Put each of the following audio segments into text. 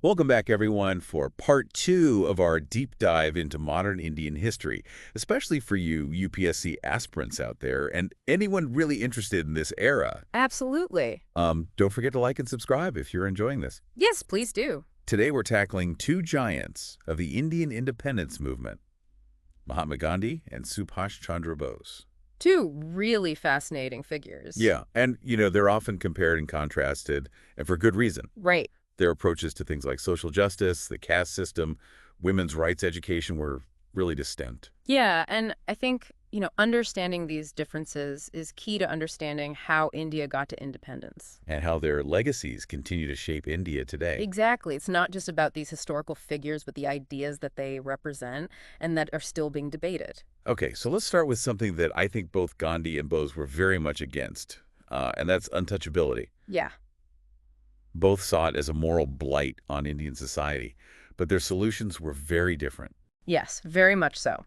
Welcome back, everyone, for part two of our deep dive into modern Indian history, especially for you UPSC aspirants out there and anyone really interested in this era. Absolutely. Don't forget to like and subscribe if you're enjoying this. Yes, please do. Today, we're tackling two giants of the Indian independence movement, Mahatma Gandhi and Subhas Chandra Bose. Two really fascinating figures. Yeah, and, they're often compared and contrasted, and for good reason. Right. Their approaches to things like social justice, the caste system, women's rights education were really distinct. Yeah, and I think, understanding these differences is key to understanding how India got to independence. And how their legacies continue to shape India today. Exactly. It's not just about these historical figures, but the ideas that they represent and that are still being debated. Okay, so let's start with something that I think both Gandhi and Bose were very much against, and that's untouchability. Yeah. Both saw it as a moral blight on Indian society, but their solutions were very different. Yes, very much so.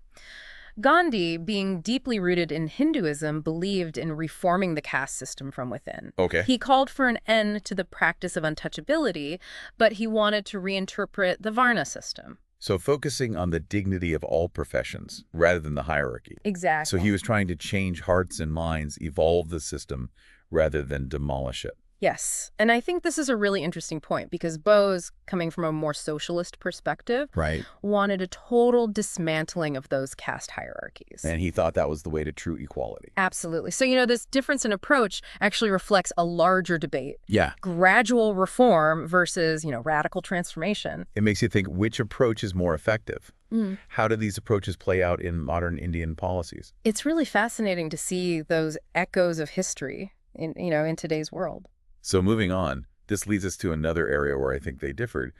Gandhi, being deeply rooted in Hinduism, believed in reforming the caste system from within. Okay. He called for an end to the practice of untouchability, but he wanted to reinterpret the varna system. So focusing on the dignity of all professions rather than the hierarchy. Exactly. So he was trying to change hearts and minds, evolve the system rather than demolish it. Yes, and I think this is a really interesting point because Bose, coming from a more socialist perspective, Right. wanted a total dismantling of those caste hierarchies. And he thought that was the way to true equality. Absolutely. So, this difference in approach actually reflects a larger debate. Yeah. Gradual reform versus, radical transformation. It makes you think which approach is more effective. How do these approaches play out in modern Indian policies? It's really fascinating to see those echoes of history in today's world. So moving on, this leads us to another area where I think they differed,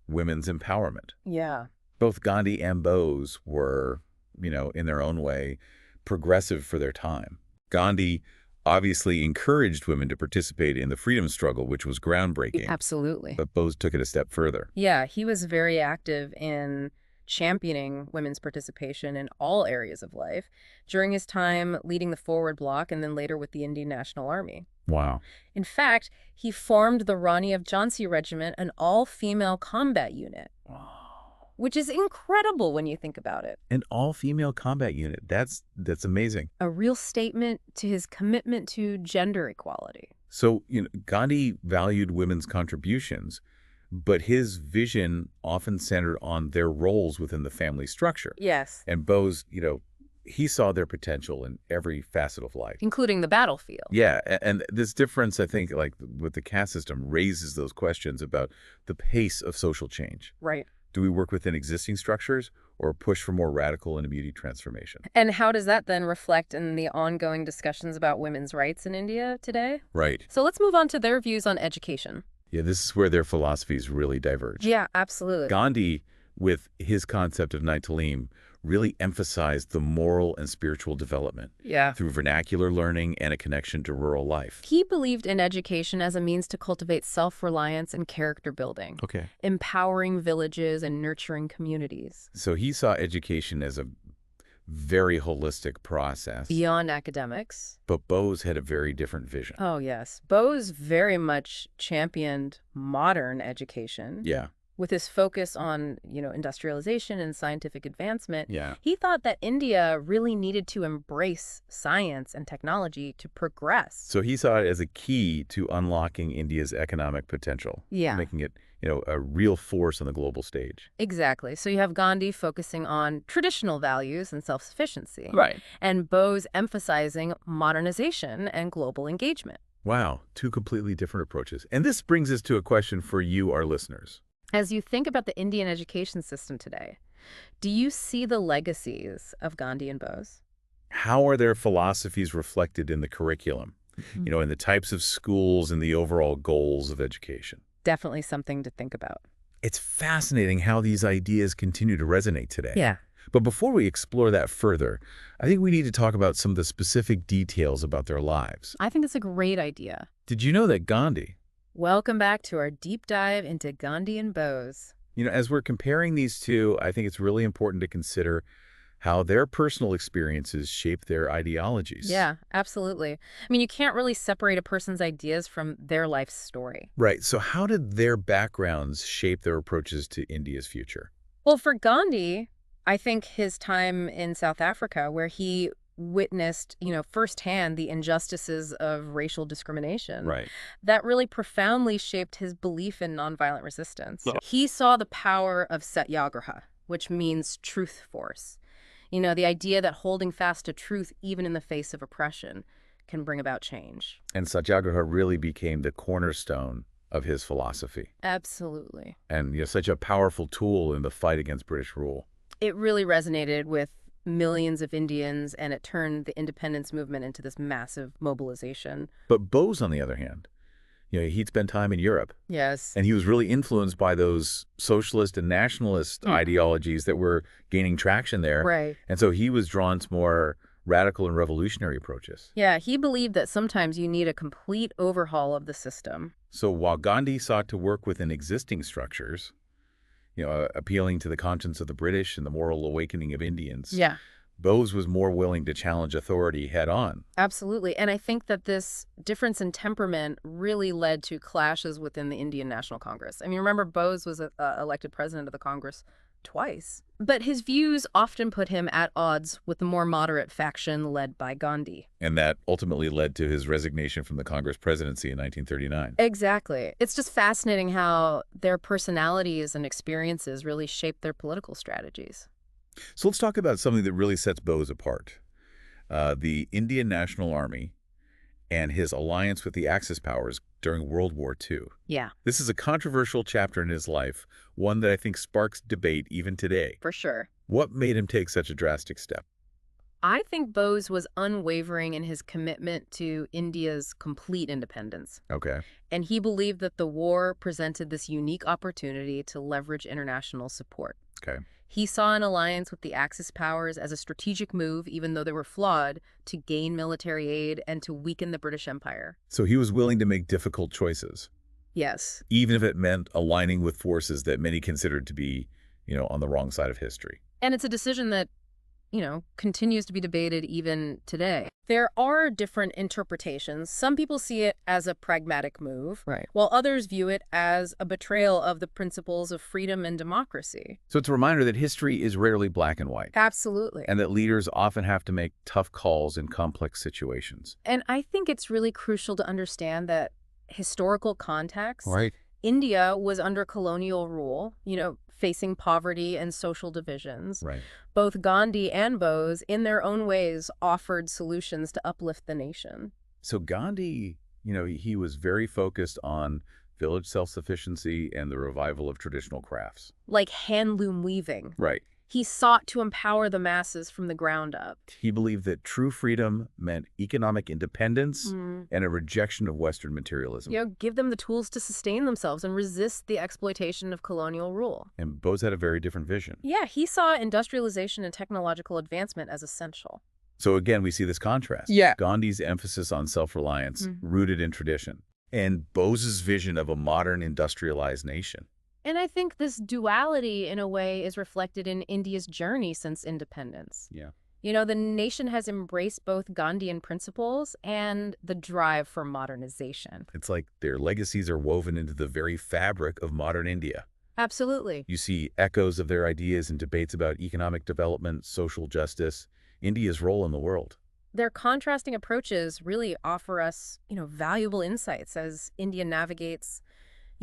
women's empowerment. Yeah. Both Gandhi and Bose were, in their own way, progressive for their time. Gandhi obviously encouraged women to participate in the freedom struggle, which was groundbreaking. Absolutely. But Bose took it a step further. Yeah, he was very active in championing women's participation in all areas of life during his time leading the Forward Bloc and then later with the Indian National Army. Wow. In fact, he formed the Rani of Jhansi Regiment, an all-female combat unit. Wow. Which is incredible when you think about it. An all-female combat unit. That's amazing. A real statement to his commitment to gender equality. So, Gandhi valued women's contributions, but his vision often centered on their roles within the family structure. Yes. And Bose, he saw their potential in every facet of life. Including the battlefield. Yeah, and this difference, I think, like with the caste system, raises those questions about the pace of social change. Right. Do we work within existing structures or push for more radical and immediate transformation? And how does that then reflect in the ongoing discussions about women's rights in India today? Right. So let's move on to their views on education. Yeah, this is where their philosophies really diverge. Yeah, absolutely. Gandhi, with his concept of Talim, really emphasized the moral and spiritual development through vernacular learning and a connection to rural life. He believed in education as a means to cultivate self-reliance and character building, Okay. empowering villages and nurturing communities. So he saw education as a very holistic process. Beyond academics. But Bose had a very different vision. Oh, yes. Bose very much championed modern education. Yeah. With his focus on, industrialization and scientific advancement. Yeah. He thought that India really needed to embrace science and technology to progress. So he saw it as a key to unlocking India's economic potential. Yeah. Making it, a real force on the global stage. Exactly. So you have Gandhi focusing on traditional values and self-sufficiency. Right. And Bose emphasizing modernization and global engagement. Wow. Two completely different approaches. And this brings us to a question for you, our listeners. As you think about the Indian education system today, do you see the legacies of Gandhi and Bose? How are their philosophies reflected in the curriculum? In the types of schools and the overall goals of education? Definitely something to think about. It's fascinating how these ideas continue to resonate today. Yeah. But before we explore that further, I think we need to talk about some of the specific details about their lives. I think it's a great idea. Did you know that Gandhi... Welcome back to our deep dive into Gandhi and Bose. As we're comparing these two, I think it's really important to consider how their personal experiences shape their ideologies. Yeah, absolutely. I mean, you can't really separate a person's ideas from their life story. Right. So how did their backgrounds shape their approaches to India's future? Well, for Gandhi, I think his time in South Africa, where he witnessed, firsthand the injustices of racial discrimination, Right. that really profoundly shaped his belief in nonviolent resistance. He saw the power of satyagraha, which means truth force. The idea that holding fast to truth, even in the face of oppression, can bring about change. And Satyagraha really became the cornerstone of his philosophy Absolutely. and such a powerful tool in the fight against British rule. It really resonated with millions of Indians, and it turned the independence movement into this massive mobilization. But Bose, on the other hand, he'd spent time in Europe, Yes. and he was really influenced by those socialist and nationalist ideologies that were gaining traction there. Right. And so he was drawn to more radical and revolutionary approaches. Yeah, he believed that sometimes you need a complete overhaul of the system. So while Gandhi sought to work within existing structures, appealing to the conscience of the British and the moral awakening of Indians, Yeah, Bose was more willing to challenge authority head on. absolutely. And I think that this difference in temperament really led to clashes within the Indian National Congress. I mean, remember, Bose was elected president of the Congress twice. But his views often put him at odds with the more moderate faction led by Gandhi. And that ultimately led to his resignation from the Congress presidency in 1939. Exactly. It's just fascinating how their personalities and experiences really shaped their political strategies. So let's talk about something that really sets Bose apart. The Indian National Army and his alliance with the Axis powers during World War II. Yeah, This is a controversial chapter in his life, one that I think sparks debate even today. for sure. What made him take such a drastic step? I think Bose was unwavering in his commitment to India's complete independence. Okay. And he believed that the war presented this unique opportunity to leverage international support. Okay. He saw an alliance with the Axis powers as a strategic move, even though they were flawed, to gain military aid and to weaken the British Empire. So he was willing to make difficult choices, Yes. even if it meant aligning with forces that many considered to be, on the wrong side of history. And it's a decision that continues to be debated even today. There are different interpretations. Some people see it as a pragmatic move, Right. while others view it as a betrayal of the principles of freedom and democracy. So it's a reminder that history is rarely black and white, Absolutely. and that leaders often have to make tough calls in complex situations. And I think it's really crucial to understand that historical context. Right. India was under colonial rule, facing poverty and social divisions. Right. Both Gandhi and Bose, in their own ways, offered solutions to uplift the nation. So Gandhi, he was very focused on village self-sufficiency and the revival of traditional crafts. Like handloom weaving. Right. He sought to empower the masses from the ground up. He believed that true freedom meant economic independence Mm. and a rejection of Western materialism. Give them the tools to sustain themselves and resist the exploitation of colonial rule. And Bose had a very different vision. Yeah, he saw industrialization and technological advancement as essential. So again, we see this contrast. Yeah. Gandhi's emphasis on self-reliance, Mhm. rooted in tradition, and Bose's vision of a modern industrialized nation. And I think this duality, in a way, is reflected in India's journey since independence. Yeah. The nation has embraced both Gandhian principles and the drive for modernization. It's like their legacies are woven into the very fabric of modern India. Absolutely. You see echoes of their ideas in debates about economic development, social justice, India's role in the world. Their contrasting approaches really offer us, valuable insights as India navigates,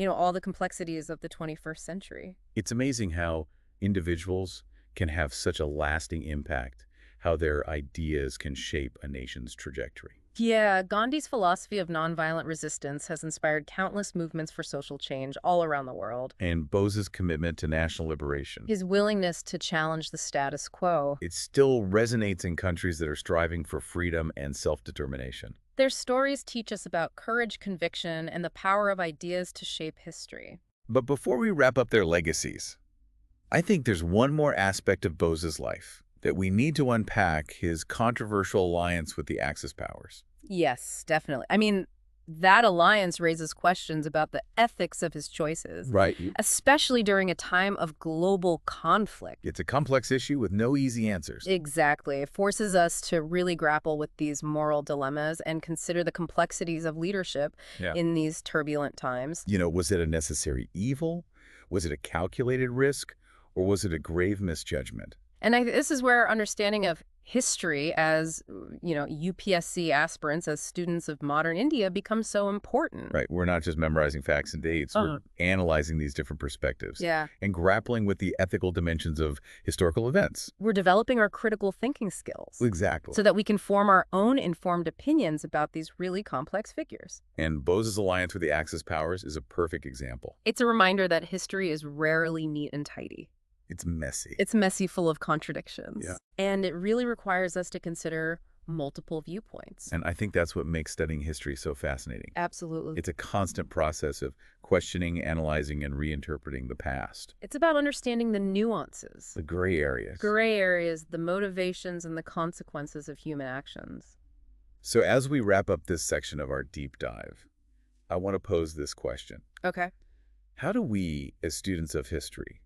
all the complexities of the 21st century. It's amazing how individuals can have such a lasting impact, how their ideas can shape a nation's trajectory. Yeah, Gandhi's philosophy of nonviolent resistance has inspired countless movements for social change all around the world. And Bose's commitment to national liberation. His willingness to challenge the status quo. It still resonates in countries that are striving for freedom and self-determination. Their stories teach us about courage, conviction, and the power of ideas to shape history. But before we wrap up their legacies, I think there's one more aspect of Bose's life that we need to unpack: his controversial alliance with the Axis powers. Yes, definitely. I mean, That alliance raises questions about the ethics of his choices, Right. especially during a time of global conflict. It's a complex issue with no easy answers. Exactly. It forces us to really grapple with these moral dilemmas and consider the complexities of leadership Yeah. in these turbulent times. Was it a necessary evil? Was it a calculated risk? Or was it a grave misjudgment? And this is where our understanding of history as, UPSC aspirants, as students of modern India, becomes so important. Right. We're not just memorizing facts and dates. We're analyzing these different perspectives Yeah. and grappling with the ethical dimensions of historical events. We're developing our critical thinking skills Exactly. so that we can form our own informed opinions about these really complex figures. And Bose's alliance with the Axis powers is a perfect example. It's a reminder that history is rarely neat and tidy. It's messy. It's messy, full of contradictions. Yeah. And it really requires us to consider multiple viewpoints. And I think that's what makes studying history so fascinating. Absolutely. It's a constant process of questioning, analyzing, and reinterpreting the past. It's about understanding the nuances, The gray areas. the motivations, and the consequences of human actions. So as we wrap up this section of our deep dive, I want to pose this question. Okay. How do we, as students of history,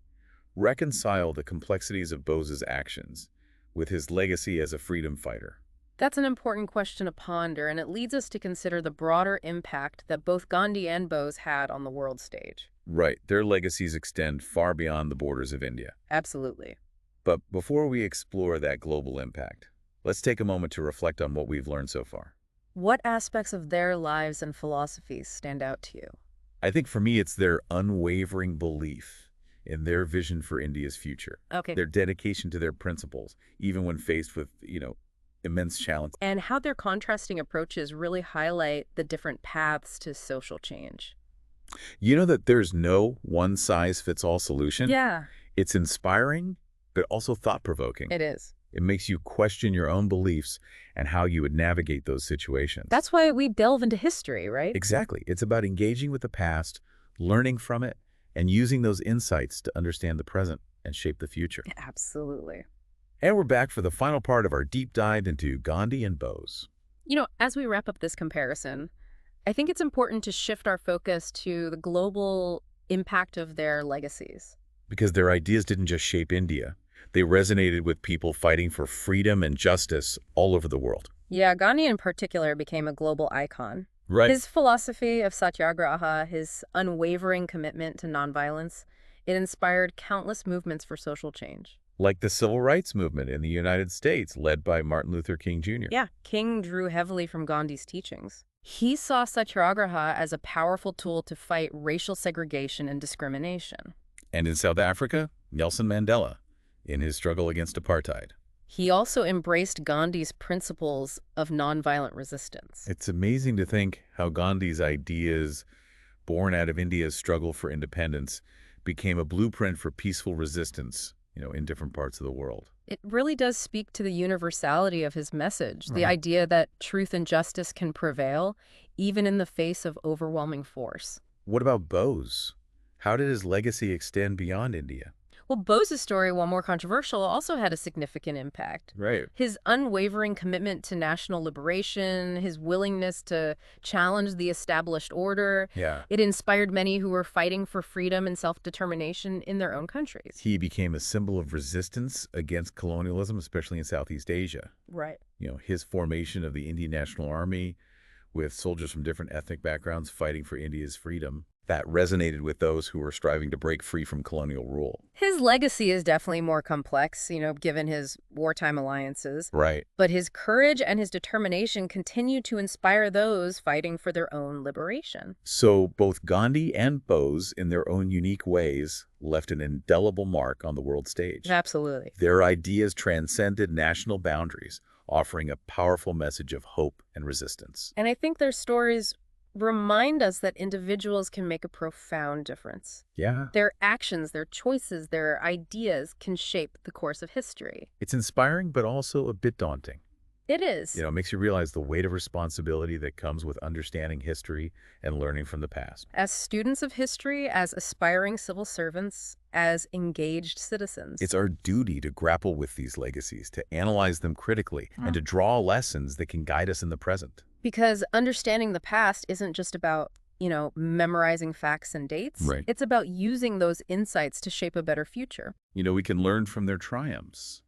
reconcile the complexities of Bose's actions with his legacy as a freedom fighter? That's an important question to ponder, and it leads us to consider the broader impact that both Gandhi and Bose had on the world stage. Right, their legacies extend far beyond the borders of India. Absolutely. But before we explore that global impact, let's take a moment to reflect on what we've learned so far. What aspects of their lives and philosophies stand out to you? I think for me, it's their unwavering belief in their vision for India's future. Okay. Their dedication to their principles, even when faced with, immense challenge. And how their contrasting approaches really highlight the different paths to social change. You know that there's no one-size-fits-all solution? Yeah, It's inspiring, but also thought-provoking. it is. It makes you question your own beliefs and how you would navigate those situations. That's why we delve into history, right? Exactly. It's about engaging with the past, learning from it, and using those insights to understand the present and shape the future. Absolutely. And we're back for the final part of our deep dive into Gandhi and Bose. As we wrap up this comparison, I think it's important to shift our focus to the global impact of their legacies. Because their ideas didn't just shape India. They resonated with people fighting for freedom and justice all over the world. Yeah, Gandhi in particular became a global icon. Right. His philosophy of satyagraha, his unwavering commitment to nonviolence, it inspired countless movements for social change. Like the civil rights movement in the United States, led by Martin Luther King Jr. Yeah, King drew heavily from Gandhi's teachings. He saw satyagraha as a powerful tool to fight racial segregation and discrimination. And in South Africa, Nelson Mandela, in his struggle against apartheid. He also embraced Gandhi's principles of nonviolent resistance. It's amazing to think how Gandhi's ideas, born out of India's struggle for independence, became a blueprint for peaceful resistance, in different parts of the world. It really does speak to the universality of his message, the Right. idea that truth and justice can prevail even in the face of overwhelming force. What about Bose? How did his legacy extend beyond India? Well, Bose's story, while more controversial, also had a significant impact. Right. His unwavering commitment to national liberation, his willingness to challenge the established order, Yeah. it inspired many who were fighting for freedom and self-determination in their own countries. He became a symbol of resistance against colonialism, especially in Southeast Asia. Right. His formation of the Indian National Army with soldiers from different ethnic backgrounds fighting for India's freedom, that resonated with those who were striving to break free from colonial rule. His legacy is definitely more complex, given his wartime alliances. Right. But his courage and his determination continue to inspire those fighting for their own liberation. So both Gandhi and Bose, in their own unique ways, left an indelible mark on the world stage. Absolutely. Their ideas transcended national boundaries, offering a powerful message of hope and resistance. And I think their stories remind us that individuals can make a profound difference. Yeah. Their actions, their choices, their ideas can shape the course of history. It's inspiring, but also a bit daunting. It is. It makes you realize the weight of responsibility that comes with understanding history and learning from the past. As students of history, as aspiring civil servants, as engaged citizens. It's our duty to grapple with these legacies, to analyze them critically, and to draw lessons that can guide us in the present. Because understanding the past isn't just about, memorizing facts and dates. Right. It's about using those insights to shape a better future. We can learn from their triumphs,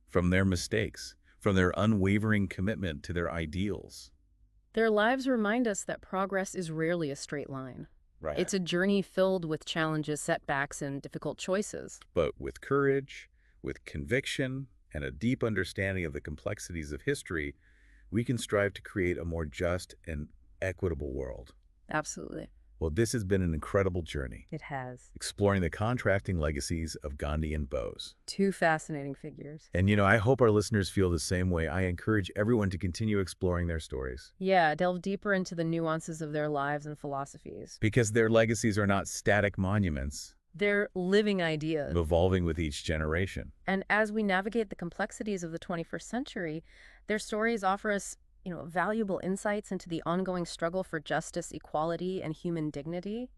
from their mistakes, from their unwavering commitment to their ideals. Their lives remind us that progress is rarely a straight line. Right. It's a journey filled with challenges, setbacks, and difficult choices. But with courage, with conviction, and a deep understanding of the complexities of history, we can strive to create a more just and equitable world. Absolutely. Well, this has been an incredible journey, It has. exploring the contrasting legacies of Gandhi and Bose. Two fascinating figures. And I hope our listeners feel the same way. I encourage everyone to continue exploring their stories. Yeah, delve deeper into the nuances of their lives and philosophies. Because their legacies are not static monuments, They're living ideas. evolving with each generation. And as we navigate the complexities of the 21st century, their stories offer us, valuable insights into the ongoing struggle for justice, equality, and human dignity.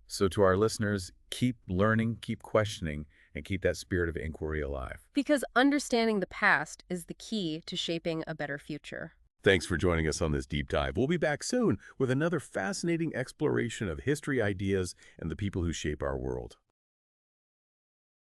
So to our listeners, keep learning, keep questioning, and keep that spirit of inquiry alive. Because understanding the past is the key to shaping a better future. Thanks for joining us on this deep dive. We'll be back soon with another fascinating exploration of history, ideas, and the people who shape our world.